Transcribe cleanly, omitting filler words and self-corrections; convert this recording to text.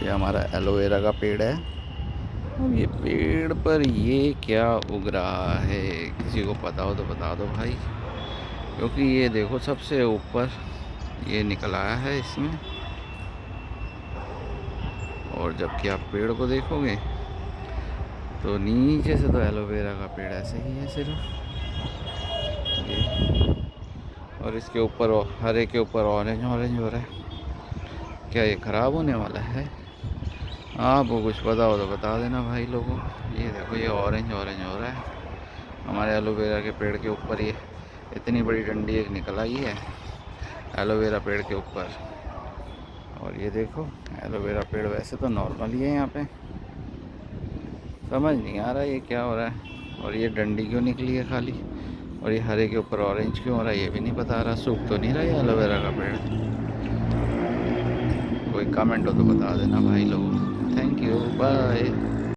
ये हमारा एलोवेरा का पेड़ है। अब ये पेड़ पर ये क्या उग रहा है, किसी को पता हो तो बता दो भाई, क्योंकि ये देखो सबसे ऊपर ये निकल आया है इसमें। और जबकि आप पेड़ को देखोगे तो नीचे से तो एलोवेरा का पेड़ ऐसे ही है सिर्फ ये, और इसके ऊपर हरे के ऊपर ऑरेंज ऑरेंज हो रहा है। क्या ये ख़राब होने वाला है? आपको कुछ पता हो तो बता देना भाई लोगों। ये देखो ये ऑरेंज ऑरेंज हो रहा है हमारे एलोवेरा के पेड़ के ऊपर। ये इतनी बड़ी डंडी एक निकल आई है एलोवेरा पेड़ के ऊपर। और ये देखो एलोवेरा पेड़ वैसे तो नॉर्मल ही है यहाँ पे, समझ नहीं आ रहा ये क्या हो रहा है। और ये डंडी क्यों निकली है खाली, और ये हरे के ऊपर ऑरेंज क्यों हो रहा है ये भी नहीं बता रहा। सूख तो नहीं रहा है एलोवेरा का पेड़? कोई कमेंट हो तो बता देना भाई लोगों। Thank you, bye.